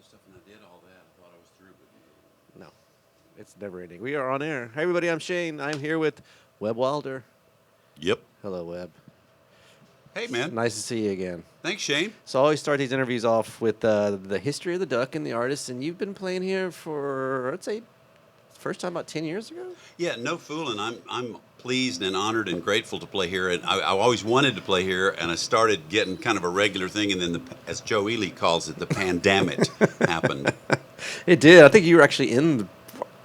stuff, and I did all that. I thought I was through, but No, it's never ending. We are on air. Hey, everybody, I'm Shane. I'm here with Webb Wilder. yep. Hello, Webb. Hey, man. Nice to see you again. Thanks, Shane. So I always start these interviews off with the history of the duck and the artist, and you've been playing here for, I'd say, first time about 10 years ago? Yeah, no fooling. I'm pleased and honored and grateful to play here. And I always wanted to play here, and I started getting kind of a regular thing. And then, as Joe Ely calls it, the pandemic happened. It did. I think you were actually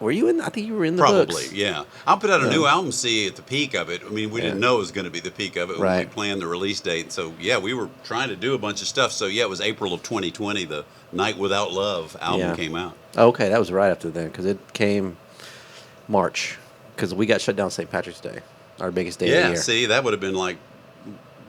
were you in? I think you were in the Probably, books. yeah. I'll put out a new album, see, at the peak of it. I mean, we didn't know it was going to be the peak of it when we Right. planned the release date. So, yeah, we were trying to do a bunch of stuff. So, yeah, it was April of 2020. The Night Without Love album came out. Okay, that was right after then, because it came March, because we got shut down St. Patrick's Day, our biggest day of the Yeah, year. see, that would have been like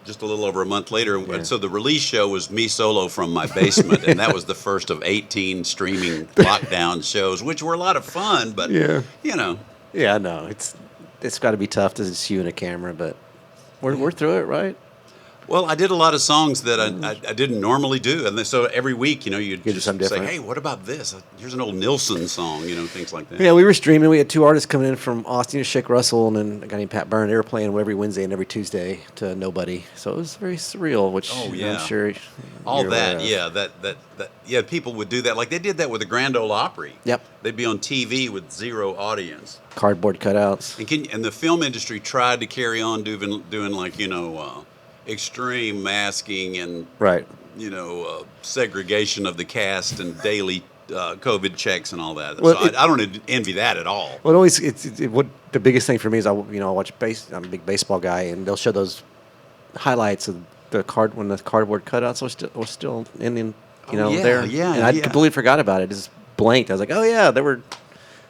just a little over a month later. Yeah. And so the release show was me solo from my basement, and that was the first of 18 streaming lockdown shows, which were a lot of fun, but, Yeah. you know. Yeah, I know. It's got to be tough to see you in a camera, but we're through it, right? Well, I did a lot of songs that I didn't normally do. And so every week, you know, you'd Get just something say, different. hey, what about this? Here's an old Nilsson song, you know, things like that. Yeah, we were streaming. We had two artists coming in from Austin, Shake Russell, and then a guy named Pat Byrne. They were playing every Wednesday and every Tuesday to nobody. So it was very surreal, which Oh, yeah. I'm sure All you're that, aware of. yeah, yeah, people would do that. Like they did that with the Grand Ole Opry. Yep. They'd be on TV with zero audience. Cardboard cutouts. And the film industry tried to carry on doing like, you know, extreme masking and, Right. you know, segregation of the cast and daily COVID checks and all that. Well, So I don't envy that at all. Well, what the biggest thing for me is I watch I'm a big baseball guy, and they'll show those highlights of when the cardboard cutouts were still in yeah, there. yeah, and I yeah. completely forgot about it. Just blanked. I was like, oh yeah, they were.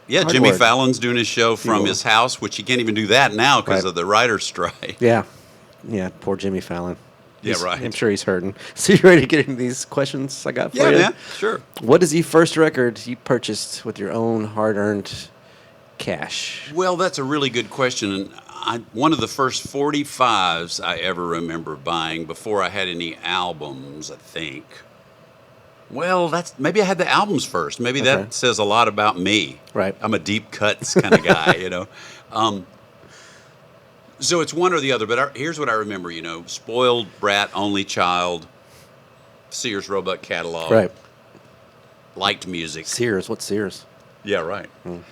Yeah, Cardboard. Jimmy Fallon's doing his show from People. his house, which he can't even do that now because Right. of the writer's strike. Yeah, poor Jimmy Fallon. Yeah, right. I'm sure he's hurting. So you ready to get into these questions I got for Yeah, you? man, sure. What is the first record you purchased with your own hard-earned cash? Well, that's a really good question. And one of the first 45s I ever remember buying before I had any albums, I think. Well, maybe I had the albums first. Maybe Okay. that says a lot about me. Right. I'm a deep cuts kind of guy, you know. So it's one or the other. But here's what I remember, you know. Spoiled brat, only child, Sears Roebuck catalog. Right. Liked music. Sears. What's Sears? Yeah, right.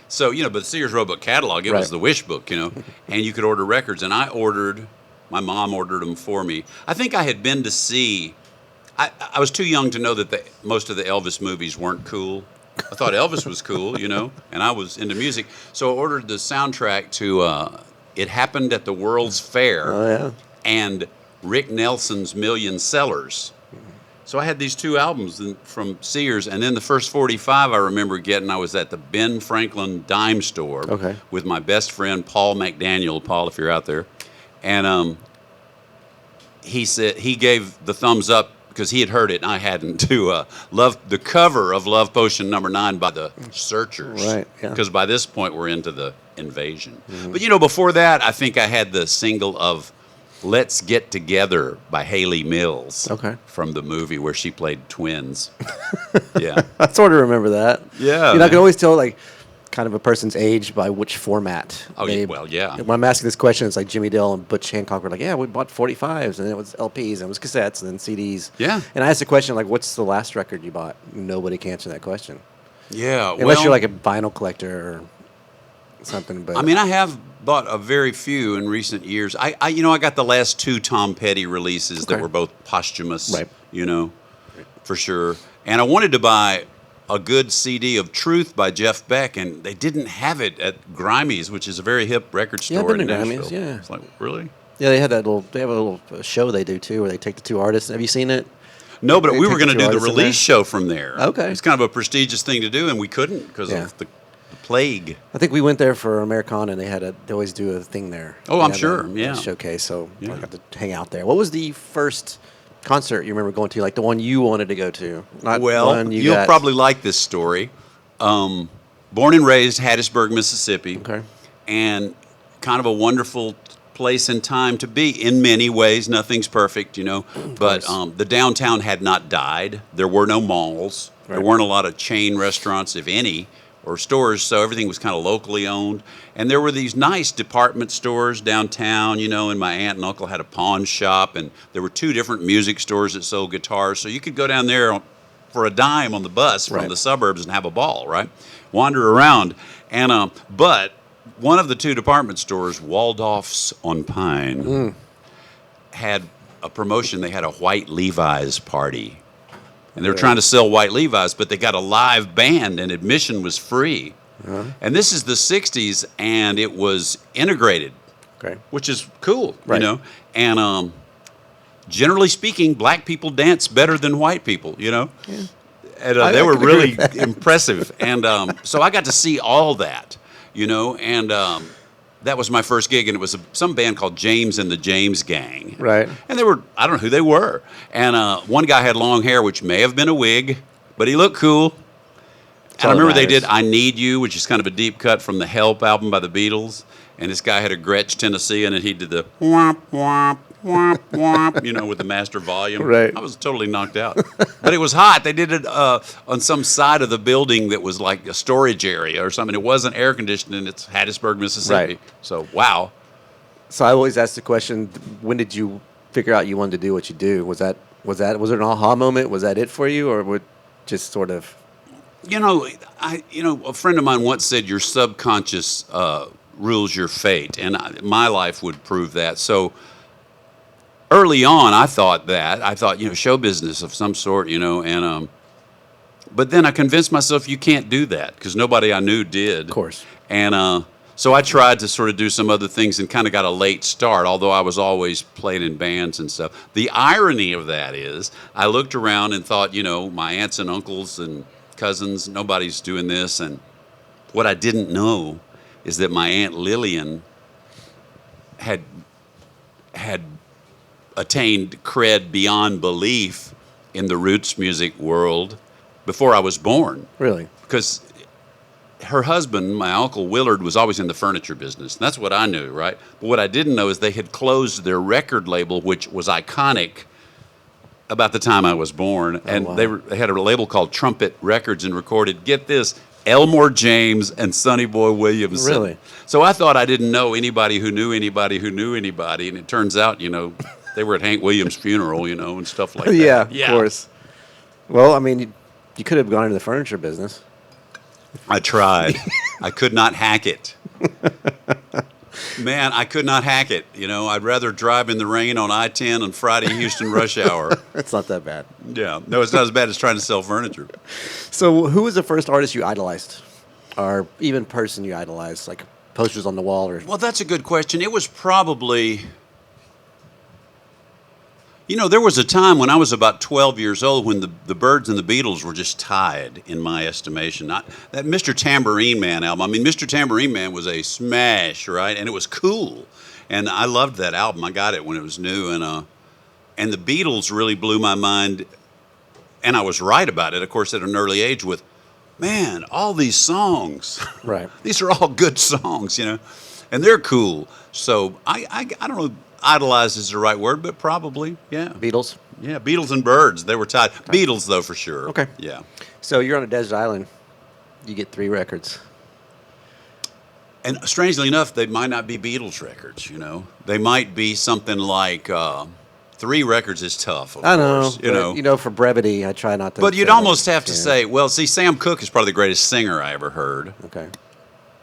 So, you know, but the Sears Roebuck catalog, it Right. was the wish book, you know, and you could order records. And my mom ordered them for me. I think I had been to see, I was too young to know that most of the Elvis movies weren't cool. I thought Elvis was cool, you know, and I was into music. So I ordered the soundtrack to It Happened at the World's Fair Oh yeah. and Rick Nelson's Million Sellers. So I had these two albums from Sears, and then the first 45 I remember getting, I was at the Ben Franklin dime store Okay. with my best friend Paul McDaniel. Paul, if you're out there. And he said he gave the thumbs up because he had heard it and I hadn't, to the cover of Love Potion No. 9 by the Searchers. Right, yeah. Because by this point we're into the Invasion. But, you know, before that, I think I had the single of Let's Get Together by Haley Mills. Okay. From the movie where she played twins. Yeah. I sort of remember that. Yeah, You know, I man. can always tell like kind of a person's age by which format. Oh, yeah, well, yeah. When I'm asking this question, it's like Jimmy Dale and Butch Hancock were like, yeah, we bought 45s, and then it was LPs, and it was cassettes, and then CDs. Yeah. And I asked the question, like, what's the last record you bought? Nobody can answer that question. Yeah. Unless you're like a vinyl collector or something. But I mean, I have bought a very few in recent years. I got the last two Tom Petty releases that Okay. were both posthumous, Right. you know, for sure. And I wanted to buy a good CD of Truth by Jeff Beck, and they didn't have it at Grimey's, which is a very hip record Yeah, I've store been in to Nashville. Grimey's, yeah. It's like, really? yeah, they have a little show they do too, where they take the two artists. Have you seen it? No, but They we take were going the to two do the artists in release show from there. Okay. It's kind of a prestigious thing to do, and we couldn't because Yeah. of the plague. I think we went there for Americana, and they always do a thing there. Oh, They I'm have sure, a yeah. showcase, so Yeah. I got to hang out there. What was the first concert you remember going to, like the one you wanted to go to? Not Well, one you'll got- probably like this story. Born and raised Hattiesburg, Mississippi, Okay. and kind of a wonderful place and time to be in many ways. Nothing's perfect, you know, but course. the downtown had not died. There were no malls. There Right. weren't a lot of chain restaurants, if any, or stores, so everything was kind of locally owned. And there were these nice department stores downtown, and my aunt and uncle had a pawn shop, and there were 2 different music stores that sold guitars. So you could go down there for a dime on the bus from Right. the suburbs and have a ball, right? Wander around. And but one of the 2 department stores, Waldorf's on Pine, had a promotion. They had a white Levi's party. And they were trying to sell white Levi's, but they got a live band and admission was free. And this is the 60s, and it was integrated, Okay. which is cool, Right. And generally speaking, black people dance better than white people, And they I were can agree really with that. impressive. And so I got to see all that, and that was my first gig, and it was some band called James and the James Gang. Right. And they were, I don't know who they were. And one guy had long hair, which may have been a wig, but he looked cool. And I all that remember they did matters. I Need You, which is kind of a deep cut from the Help album by the Beatles. And this guy had a Gretsch Tennessean, and he did the whomp, whomp, whomp, whomp, with the master volume. Right. I was totally knocked out. But it was hot. They did it on some side of the building that was like a storage area or something. It wasn't air conditioned, and it's Hattiesburg, Mississippi. Right. So, wow. So I always ask the question: when did you figure out you wanted to do what you do? Was there an aha moment? Was that it for you, or would just sort of? A friend of mine once said your subconscious rules your fate, and my life would prove that. So early on, I thought show business of some sort, and but then I convinced myself you can't do that because nobody I knew did. Of course. And so I tried to sort of do some other things and kind of got a late start, although I was always playing in bands and stuff. The irony of that is I looked around and thought, my aunts and uncles and cousins, nobody's doing this. And what I didn't know is that my Aunt Lillian had attained cred beyond belief in the roots music world before I was born. Really? Because her husband, my Uncle Willard, was always in the furniture business. And that's what I knew, right? But what I didn't know is they had closed their record label, which was iconic, about the time I was born. And wow. they had a label called Trumpet Records and recorded, get this, Elmore James and Sonny Boy Williamson. Really? So I thought I didn't know anybody who knew anybody who knew anybody. And it turns out, they were at Hank Williams' funeral, and stuff like that. Yeah, of course. Well, I mean, you could have gone into the furniture business. I tried. I could not hack it. Man, I could not hack it. I'd rather drive in the rain on I-10 on Friday Houston rush hour. It's not that bad. Yeah. No, it's not as bad as trying to sell furniture. So, who was the first artist you idolized, or even person you idolized, like posters on the wall, or? Well, that's a good question. It was probably... there was a time when I was about 12 years old when the Byrds and the Beatles were just tied, in my estimation. That Mr. Tambourine Man album, Mr. Tambourine Man was a smash, right? And it was cool. And I loved that album. I got it when it was new. And the Beatles really blew my mind. And I was right about it, of course, at an early age with, man, all these songs. Right. These are all good songs, And they're cool. So I don't know. Idolize is the right word, but probably, yeah. Beatles. Yeah, Beatles and Byrds, they were tied. Beatles, though, for sure. Okay. Yeah. So you're on a desert island. You get 3 records. And strangely enough, they might not be Beatles records, They might be something like 3 records is tough, of I know. course, but, for brevity, I try not to. But you'd say, almost have to yeah. say, well, see, Sam Cooke is probably the greatest singer I ever heard. Okay.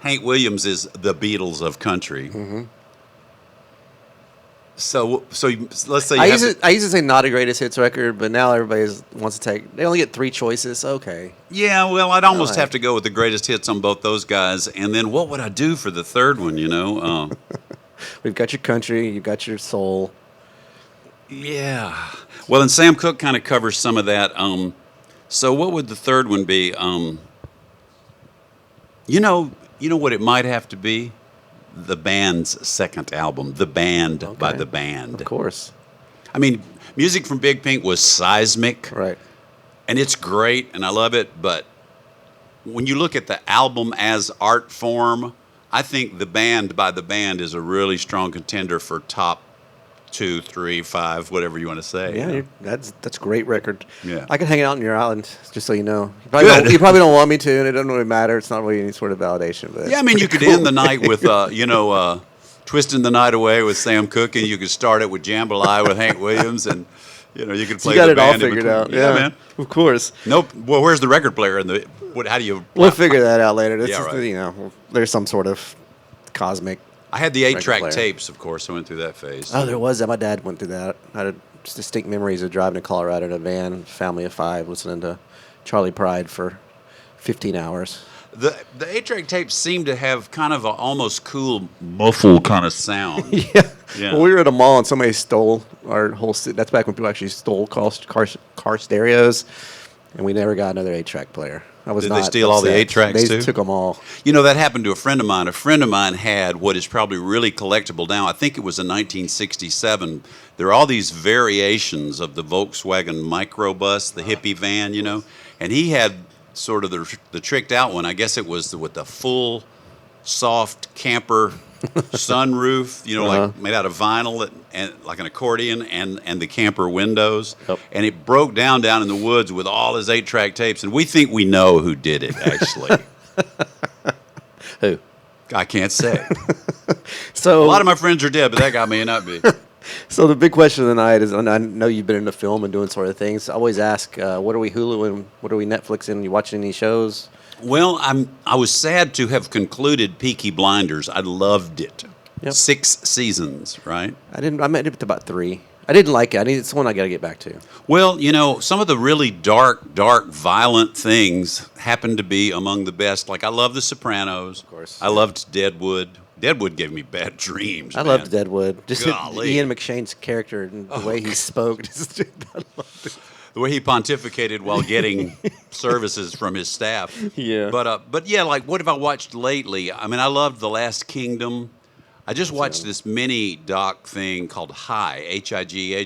Hank Williams is the Beatles of country. Mm-hmm. So let's say I used to say not a greatest hits record, but now everybody wants to take. They only get 3 choices. Okay. Yeah, well, I'd almost All right. have to go with the greatest hits on both those guys, and then what would I do for the third one? We've got your country. You've got your soul. Yeah. Well, and Sam Cooke kind of covers some of that. So what would the third one be? You know what it might have to be? The band's second album, The Band by Okay. The Band. Of course. Music from Big Pink was seismic, Right. and it's great, and I love it, but when you look at the album as art form, I think The Band by The Band is a really strong contender for top 2, 3, 5, whatever you want to say. Yeah, that's a great record. Yeah. I can hang out on your island, just so you know. Good. You probably don't want me to, and it doesn't really matter. It's not really any sort of validation. But Yeah, I mean, you could end the night with, Twisting the Night Away with Sam Cooke, and you could start it with Jambalaya with Hank Williams, and, you could So play you got the it all band in figured between. out. Yeah, man. Of course. Nope. Well, where's the record player? How do you... We'll figure that out later. This Yeah, is, right. there's some sort of cosmic. I had the Record 8-track player. tapes, of course. I went through that phase. Oh, there was that. My dad went through that. I had distinct memories of driving to Colorado in a van, family of 5, listening to Charlie Pride for 15 hours. The 8-track tapes seem to have kind of an almost cool muffle kind of sound. Yeah. Yeah. Well, we were at a mall and somebody stole our whole. That's back when people actually stole car stereos, and we never got another 8-track player. I was Did not they steal all the upset. 8-tracks They too? took them all. That happened to a friend of mine. A friend of mine had what is probably really collectible now. I think it was in 1967. There are all these variations of the Volkswagen microbus, the hippie van, and he had sort of the tricked out one. I guess it was with the full, soft camper sunroof, like made out of vinyl and like an accordion, and the camper windows. Yep. And it broke down in the woods with all his 8-track tapes. And we think we know who did it, actually. Who? I can't say. So A lot of my friends are dead, but that guy may not be. So the big question of the night is, and I know you've been into film and doing sort of things. I always ask, what are we Hulu and what are we Netflixing? You watching any shows? Well, I was sad to have concluded Peaky Blinders. I loved it. Yep. 6 seasons, right? I made it to about 3. I didn't like it. It's one I got to get back to. Well, some of the really dark, violent things happen to be among the best. Like, I love The Sopranos. Of course. I loved Deadwood. Deadwood gave me bad dreams. I man. loved Deadwood. Just Golly. Ian McShane's character and the way he spoke. I loved it. The way he pontificated while getting services from his staff. Yeah. But yeah, like, what have I watched lately? I mean, I loved The Last Kingdom. I just watched this mini doc thing called High,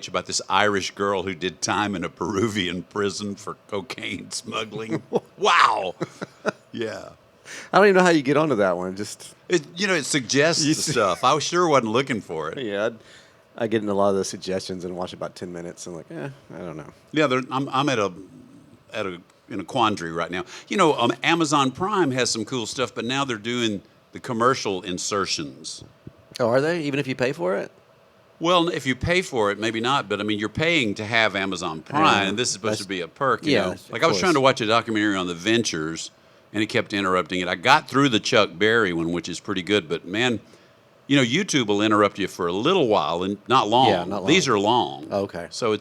about this Irish girl who did time in a Peruvian prison for cocaine smuggling. Wow. Yeah. I don't even know how you get onto that one. Just It suggests the stuff. I sure wasn't looking for it. yeah, I get in a lot of those suggestions and watch about 10 minutes. And I don't know. Yeah, I'm in a quandary right now. Amazon Prime has some cool stuff, but now they're doing the commercial insertions. Oh, are they? Even if you pay for it? Well, if you pay for it, maybe not. But I mean, you're paying to have Amazon Prime, and this is supposed to be a perk. You know, of like I was course. trying to watch a documentary on the Ventures, and it kept interrupting it. I got through the Chuck Berry one, which is pretty good. But man, YouTube will interrupt you for a little while, and not long. Yeah, not long. These are long. Oh, okay. So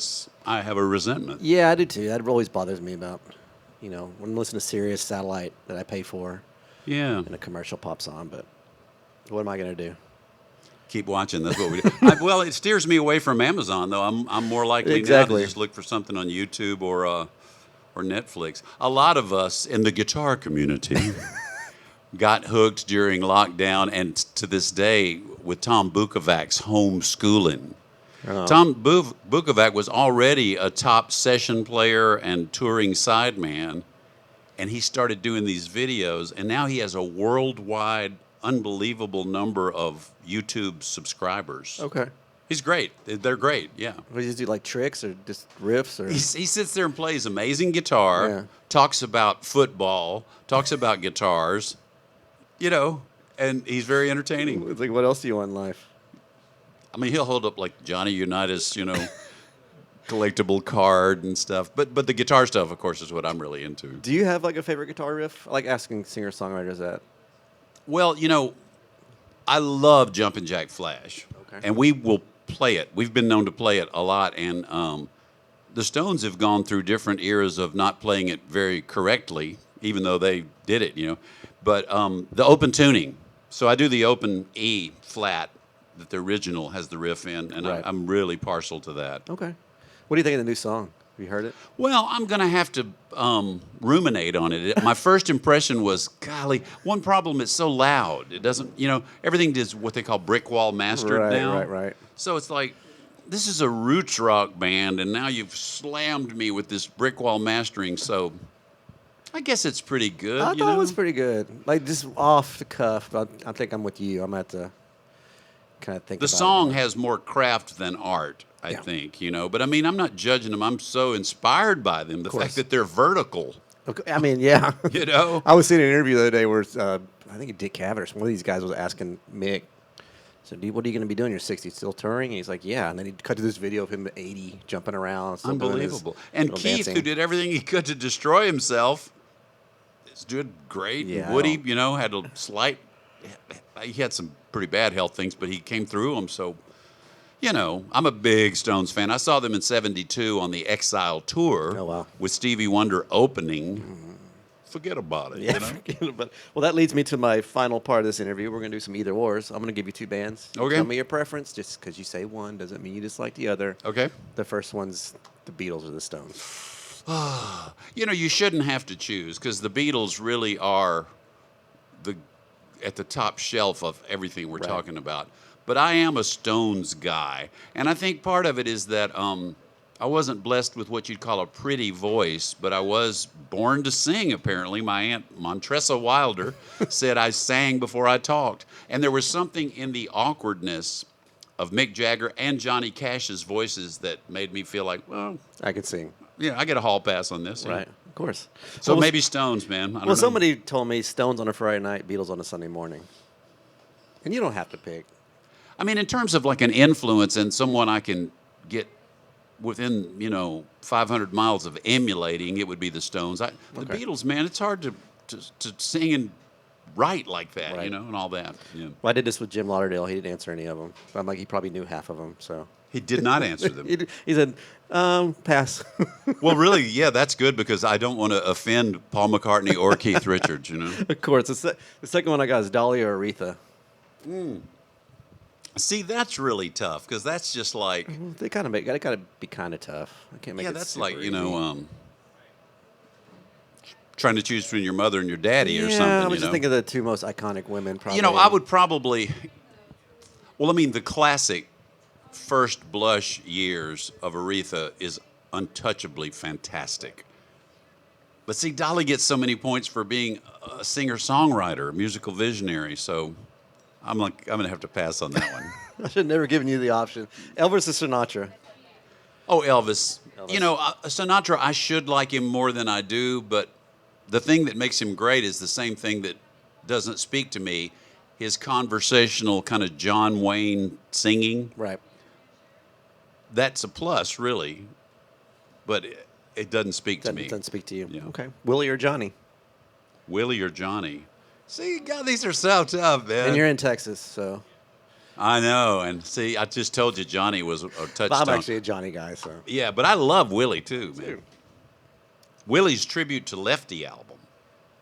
I have a resentment. Yeah, I do too. That always bothers me about, when I'm listening to Sirius satellite that I pay for Yeah. and a commercial pops on. But what am I going to do? Keep watching. That's what we do. Well, it steers me away from Amazon, though. I'm more likely now Exactly. to just look for something on YouTube or Netflix. A lot of us in the guitar community got hooked during lockdown, and to this day, with Tom Bukovac's homeschooling. Tom Bukovac was already a top session player and touring sideman, and he started doing these videos, and now he has a worldwide, unbelievable number of YouTube subscribers. Okay. He's great. They're great, yeah. What do you do, like tricks or just riffs? Or He sits there and plays amazing guitar, Yeah. talks about football, talks about guitars, and he's very entertaining. It's like, what else do you want in life? I mean, he'll hold up like Johnny Unitas, collectible card and stuff. But the guitar stuff, of course, is what I'm really into. Do you have like a favorite guitar riff? I like asking singer-songwriters that. Well, I love Jumpin' Jack Flash. Okay. And we will play it. We've been known to play it a lot. And the Stones have gone through different eras of not playing it very correctly, even though they did it, But the open tuning. So I do the open E flat that the original has the riff in, and Right. I'm really partial to that. Okay. What do you think of the new song? Have you heard it? Well, I'm going to have to ruminate on it. My first impression was, golly, one problem, it's so loud. It doesn't, everything is what they call brick wall mastered now. Right. So it's like, this is a roots rock band, and now you've slammed me with this brick wall mastering, so I guess it's pretty good. I thought it was pretty good. Like, just off the cuff. I think I'm with you. I'm at the. kind of think The about song it. has more craft than art, I Yeah. think, But I mean, I'm not judging them. I'm so inspired by them. The course. fact that they're vertical, Okay, I mean, yeah. I was seeing an interview the other day where I think Dick Cavett or one of these guys was asking Mick, so what are you going to be doing in your 60s? Still touring? And he's like, yeah. And then he cut to this video of him at 80 jumping around. Still doing his Unbelievable. And little Keith, dancing. who did everything he could to destroy himself, is doing great. Yeah, And I Woody, don't- had a slight, he had some pretty bad health things, but he came through them. So, I'm a big Stones fan. I saw them in '72 on the Exile tour Oh, wow. with Stevie Wonder opening. Forget about it. Yeah, forget about it. Well, that leads me to my final part of this interview. We're going to do some either ors. I'm going to give you two bands. You Okay. Tell me your preference. Just because you say one doesn't mean you dislike the other. Okay. The first one's the Beatles or the Stones. You shouldn't have to choose because the Beatles really are at the top shelf of everything we're Right. talking about. But I am a Stones guy, and I think part of it is that I wasn't blessed with what you'd call a pretty voice, but I was born to sing, apparently. My aunt, Montressa Wilder, said I sang before I talked. And there was something in the awkwardness of Mick Jagger and Johnny Cash's voices that made me feel like, well, I could sing. I get a hall pass on this. Right. Of course. So Well, maybe Stones, man. I don't Well, know. somebody told me Stones on a Friday night, Beatles on a Sunday morning. And you don't have to pick. I mean, in terms of like an influence and someone I can get within 500 miles of emulating, it would be the Stones. The Okay. Beatles, man, it's hard to sing and write like that, Right. and all that. Yeah. Well, I did this with Jim Lauderdale. He didn't answer any of them. I'm like, he probably knew half of them. So He did not answer them. he said, pass. Well, really, yeah, that's good because I don't want to offend Paul McCartney or Keith Richards. Of course. The second one I got is Dolly or Aretha. See, that's really tough because that's just like, They kind of make. Got to be kind of tough. I can't make yeah, it. that's super like easy. trying to choose between your mother and your daddy or Yeah, something. I was just thinking of the two most iconic women. Probably. I would probably. Well, I mean, the classic first blush years of Aretha is untouchably fantastic. But see, Dolly gets so many points for being a singer-songwriter, a musical visionary. So I'm going to have to pass on that one. I should have never given you the option. Elvis or Sinatra? Oh, Elvis. Elvis. Sinatra, I should like him more than I do, but the thing that makes him great is the same thing that doesn't speak to me, his conversational kind of John Wayne singing. Right. That's a plus, really, but it doesn't speak to me. Doesn't speak to you. Yeah. Okay. Willie or Johnny? Willie or Johnny? See, God, these are so tough, man. And you're in Texas, so. I know, and see, I just told you Johnny was a touchstone. But I'm actually a Johnny guy, so. Yeah, but I love Willie too, man. Too. Willie's tribute to Lefty album,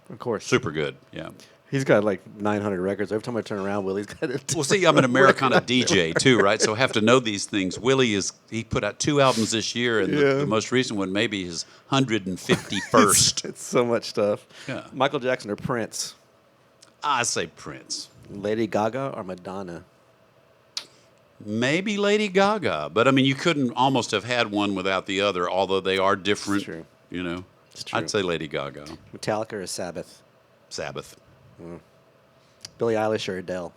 Of course. super good. Yeah. He's got like 900 records. Every time I turn around, Willie's got it. Well, see, I'm an Americana DJ too, right? So I have to know these things. Willie he put out 2 albums this year, and Yeah. the most recent one maybe his 151st. It's so much stuff. Yeah. Michael Jackson or Prince? I say Prince. Lady Gaga or Madonna? Maybe Lady Gaga, but I mean, you couldn't almost have had one without the other, although they are different. true. It's true. I'd say Lady Gaga. Metallica or Sabbath? Sabbath. Billie Eilish or Adele?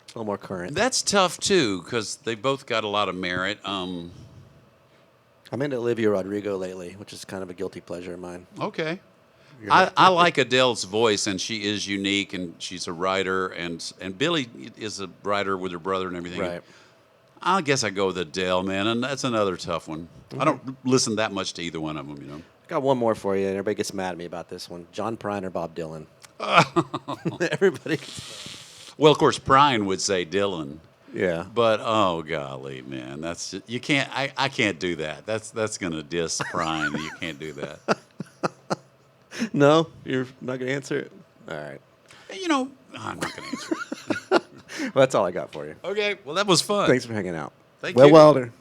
A little more current. That's tough too, because they both got a lot of merit. I'm into Olivia Rodrigo lately, which is kind of a guilty pleasure of mine. Okay. I like Adele's voice, and she is unique, and she's a writer, and Billie is a writer with her brother and everything. Right. I guess I go with Adele, man, and that's another tough one. I don't listen that much to either one of them, Got one more for you, and everybody gets mad at me about this one. John Prine or Bob Dylan? Everybody. Well, of course, Prine would say Dylan, Yeah. but oh golly, man, that's just, you can't. I can't do that. That's gonna diss Prine. You can't do that. No? You're not going to answer it? All right. I'm not gonna answer. Well, that's all I got for you. Okay, well that was fun. Thanks for hanging out. Thank Well, you. Wilder.